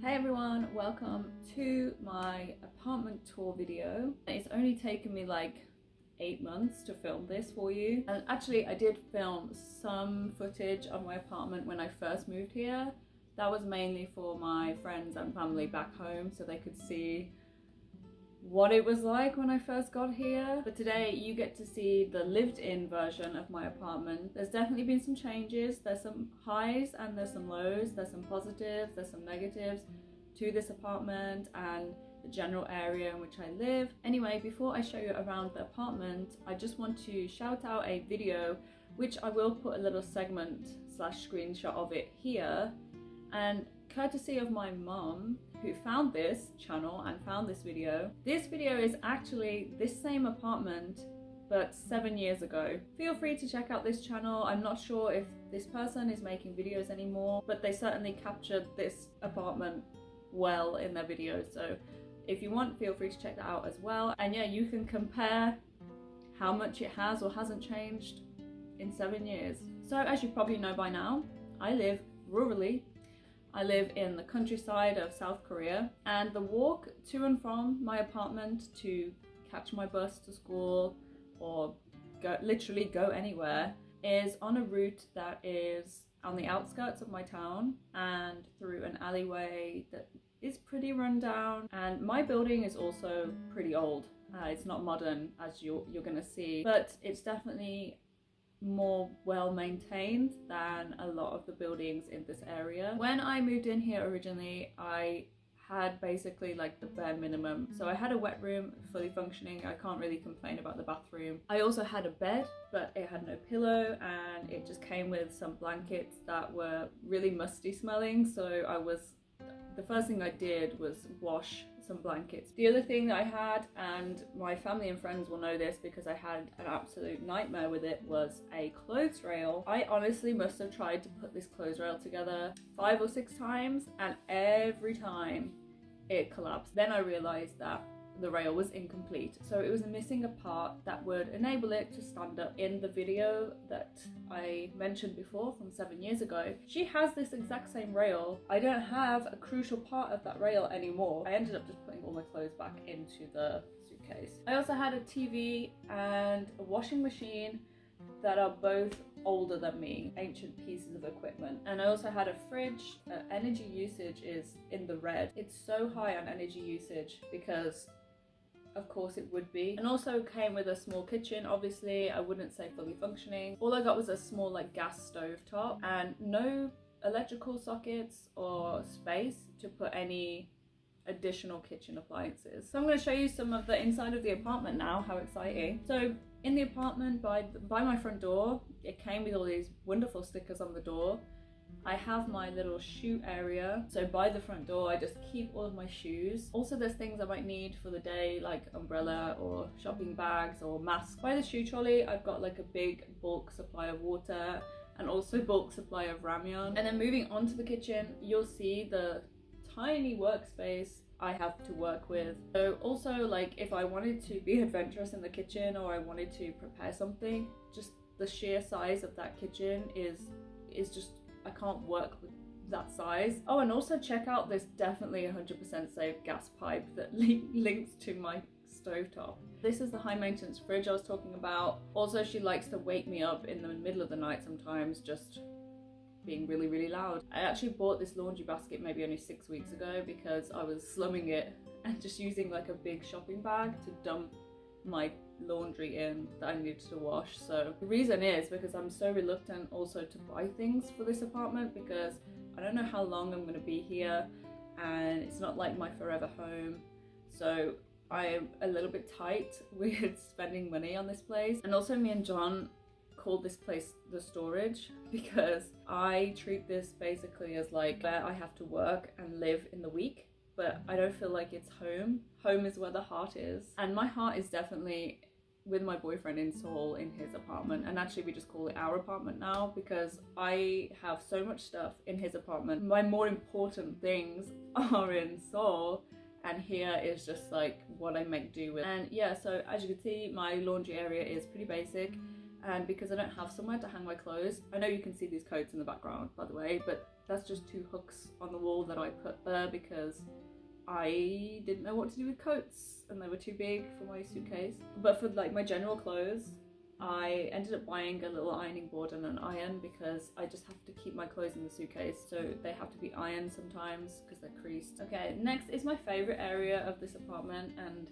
Hey everyone, welcome to my apartment tour video. It's only taken me like 8 months to film this for you. And actually I did film some footage of my apartment when I first moved here. That was mainly for my friends and family back home so they could see what it was like when I first got here. But today you get to see the lived-in version of my apartment. There's definitely been some changes. There's some highs and there's some lows. There's some positives, there's some negatives to this apartment and the general area in which I live. Anyway, before I show you around the apartment, I just want to shout out a video which I will put a little segment / screenshot of it here, and courtesy of my mum who found this channel and found this video. This video is actually this same apartment but 7 years ago. Feel free to check out this channel. I'm not sure if this person is making videos anymore, but they certainly captured this apartment well in their videos, so if you want, feel free to check that out as well. And yeah, you can compare how much it has or hasn't changed in 7 years. So as you probably know by now, I live rurally. I live in the countryside of South Korea, and the walk to and from my apartment to catch my bus to school or literally go anywhere is on a route that is on the outskirts of my town and through an alleyway that is pretty run down. And my building is also pretty old. It's not modern, as you're gonna see, but it's definitely more well maintained than a lot of the buildings in this area. When I moved in here originally, I had basically like the bare minimum. So I had a wet room, fully functioning. I can't really complain about the bathroom. I also had a bed, but it had no pillow, and it just came with some blankets that were really musty smelling. So the first thing I did was wash some blankets. The other thing that I had, and my family and friends will know this because I had an absolute nightmare with it, was a clothes rail. I honestly must have tried to put this clothes rail together 5 or 6 times, and every time it collapsed. Then I realized that the rail was incomplete, so it was missing a part that would enable it to stand up. In the video that I mentioned before from 7 years ago, she has this exact same rail. I don't have a crucial part of that rail anymore. I ended up just putting all my clothes back into the suitcase. I also had a TV and a washing machine that are both older than me, ancient pieces of equipment. And I also had a fridge. Energy usage is in the red. It's so high on energy usage because of course it would be. And also came with a small kitchen. Obviously I wouldn't say fully functioning. All I got was a small like gas stove top and no electrical sockets or space to put any additional kitchen appliances. So I'm going to show you some of the inside of the apartment now. How exciting. So in the apartment, by my front door, it came with all these wonderful stickers on the door. I have my little shoe area, so by the front door I just keep all of my shoes. Also there's things I might need for the day, like umbrella or shopping bags or masks. By the shoe trolley I've got like a big bulk supply of water and also bulk supply of ramyeon. And then moving on to the kitchen, you'll see the tiny workspace I have to work with. So also, like, if I wanted to be adventurous in the kitchen or I wanted to prepare something, just the sheer size of that kitchen is just, I can't work with that size. Oh, and also check out this definitely 100% safe gas pipe that links to my stovetop. This is the high maintenance fridge I was talking about. Also, she likes to wake me up in the middle of the night sometimes, just being really, really loud. I actually bought this laundry basket maybe only 6 weeks ago because I was slumming it and just using like a big shopping bag to dump my laundry in that I needed to wash. So the reason is because I'm so reluctant also to buy things for this apartment because I don't know how long I'm going to be here and it's not like my forever home. So I am a little bit tight with spending money on this place. And also me and John called this place the storage because I treat this basically as like where I have to work and live in the week, but I don't feel like it's home. Home is where the heart is, and my heart is definitely with my boyfriend in Seoul in his apartment. And actually we just call it our apartment now because I have so much stuff in his apartment. My more important things are in Seoul, and here is just like what I make do with. And yeah, so as you can see, my laundry area is pretty basic. and because I don't have somewhere to hang my clothes, I know you can see these coats in the background, by the way, but that's just 2 hooks on the wall that I put there because I didn't know what to do with coats and they were too big for my suitcase. But for like my general clothes, I ended up buying a little ironing board and an iron because I just have to keep my clothes in the suitcase, so they have to be ironed sometimes because they're creased. Okay, next is my favorite area of this apartment, and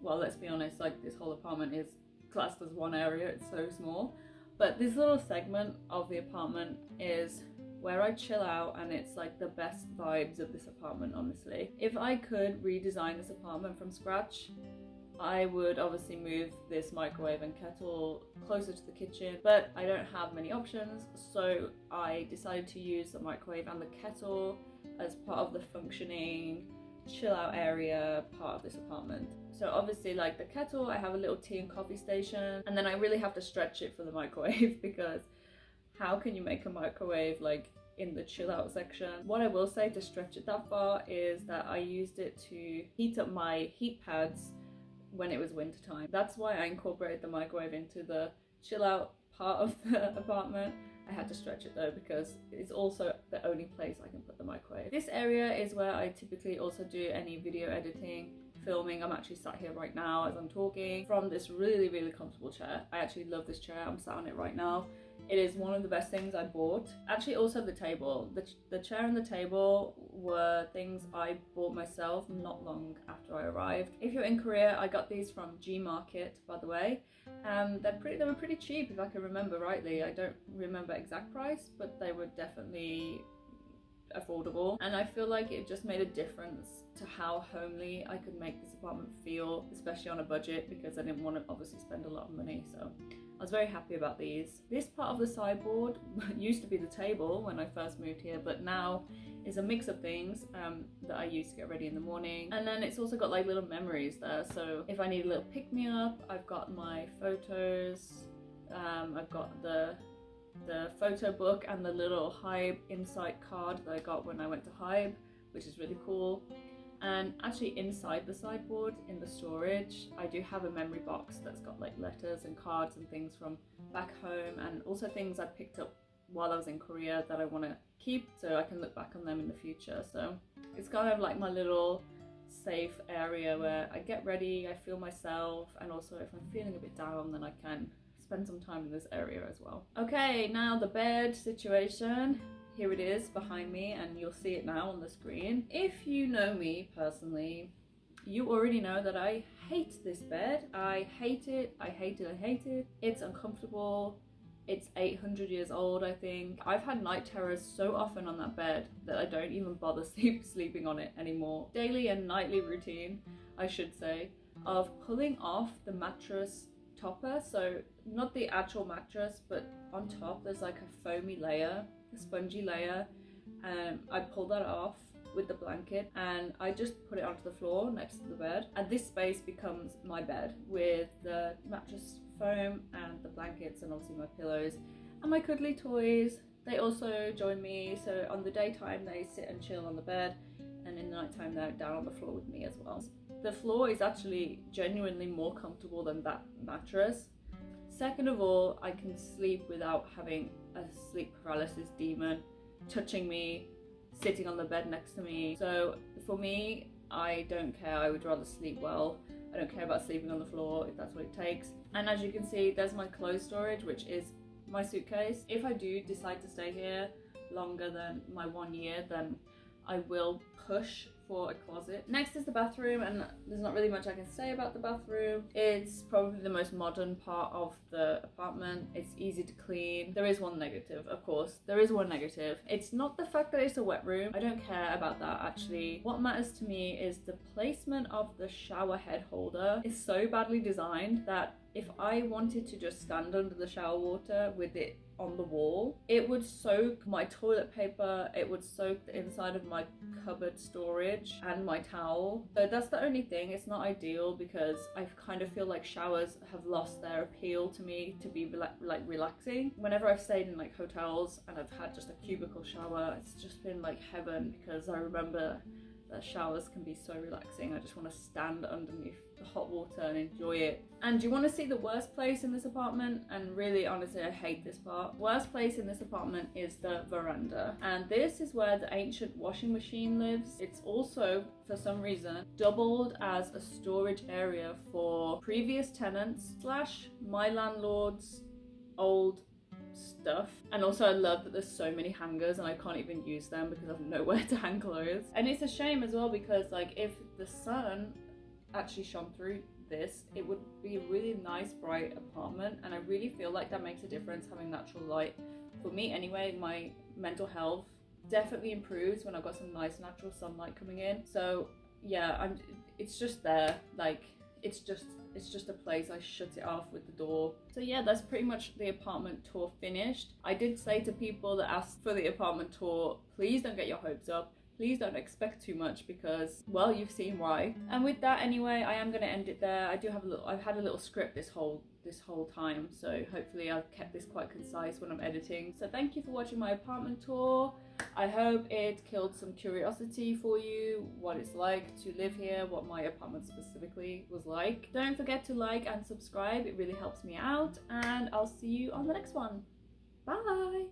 well, let's be honest, like this whole apartment is classed as one area, it's so small, but this little segment of the apartment is where I chill out, and it's like the best vibes of this apartment, honestly. If I could redesign this apartment from scratch, I would obviously move this microwave and kettle closer to the kitchen, but I don't have many options, so I decided to use the microwave and the kettle as part of the functioning chill out area part of this apartment. So obviously, like the kettle, I have a little tea and coffee station, and then I really have to stretch it for the microwave because how can you make a microwave like in the chill out section? What I will say to stretch it that far is that I used it to heat up my heat pads when it was winter time. That's why I incorporated the microwave into the chill out part of the apartment. I had to stretch it though because it's also the only place I can put the microwave. This area is where I typically also do any video editing, filming. I'm actually sat here right now as I'm talking from this really comfortable chair. I actually love this chair. I'm sat on it right now. It is one of the best things I bought. Actually, also the table. The chair and the table were things I bought myself not long after I arrived. If you're in Korea, I got these from G Market, by the way. They were pretty cheap if I can remember rightly. I don't remember exact price, but they were definitely affordable, and I feel like it just made a difference to how homely I could make this apartment feel, especially on a budget, because I didn't want to obviously spend a lot of money, so I was very happy about these. This part of the sideboard used to be the table when I first moved here, but now is a mix of things that I use to get ready in the morning, and then it's also got like little memories there, so if I need a little pick-me-up, I've got my photos, I've got the photo book and the little Hybe Insight card that I got when I went to Hybe, which is really cool. And actually inside the sideboard in the storage, I do have a memory box that's got like letters and cards and things from back home, and also things I picked up while I was in Korea that I want to keep so I can look back on them in the future. So it's kind of like my little safe area where I get ready, I feel myself, and also if I'm feeling a bit down, then I can spend some time in this area as well. Okay, now the bed situation. Here it is behind me, and you'll see it now on the screen. If you know me personally, you already know that I hate this bed. I hate it, I hate it, I hate it. It's uncomfortable. It's 800 years old, I think. I've had night terrors so often on that bed that I don't even bother sleeping on it anymore. Daily and nightly routine, I should say, of pulling off the mattress topper, so not the actual mattress, but on top there's like a foamy layer, a spongy layer, and I pull that off with the blanket and I just put it onto the floor next to the bed, and this space becomes my bed with the mattress foam and the blankets and obviously my pillows and my cuddly toys. They also join me, so on the daytime they sit and chill on the bed, and in the nighttime they're down on the floor with me as well. The floor is actually genuinely more comfortable than that mattress. Second of all, I can sleep without having a sleep paralysis demon touching me, sitting on the bed next to me. So for me, I don't care. I would rather sleep well. I don't care about sleeping on the floor if that's what it takes. And as you can see, there's my clothes storage, which is my suitcase. If I do decide to stay here longer than my 1 year, then I will push for a closet. Next is the bathroom, and there's not really much I can say about the bathroom. It's probably the most modern part of the apartment. It's easy to clean. There is one negative, of course. There is one negative. It's not the fact that it's a wet room. I don't care about that, actually. What matters to me is the placement of the shower head holder. It's so badly designed that if I wanted to just stand under the shower water with it on the wall, it would soak my toilet paper, it would soak the inside of my cupboard storage and my towel. So that's the only thing. It's not ideal because I kind of feel like showers have lost their appeal to me to be like relaxing. Whenever I've stayed in like hotels and I've had just a cubicle shower, it's just been like heaven, because I remember The showers can be so relaxing. I just want to stand underneath the hot water and enjoy it. And do you want to see the worst place in this apartment? And really, honestly, I hate this part. Worst place in this apartment is the veranda. And this is where the ancient washing machine lives. It's also, for some reason, doubled as a storage area for previous tenants slash my landlord's old stuff. And also I love that there's so many hangers and I can't even use them because I've nowhere to hang clothes. And it's a shame as well because like if the sun actually shone through this, it would be a really nice bright apartment, and I really feel like that makes a difference having natural light. For me anyway, my mental health definitely improves when I've got some nice natural sunlight coming in. So yeah, it's just there, like it's just a place. I shut it off with the door. So yeah, that's pretty much the apartment tour finished. I did say to people that asked for the apartment tour, please don't get your hopes up. Please don't expect too much because, well, you've seen why. And with that anyway, I am gonna end it there. I've had a little script this whole time, so hopefully I've kept this quite concise when I'm editing. So thank you for watching my apartment tour. I hope it killed some curiosity for you, what it's like to live here, what my apartment specifically was like. Don't forget to like and subscribe, it really helps me out, and I'll see you on the next one. Bye!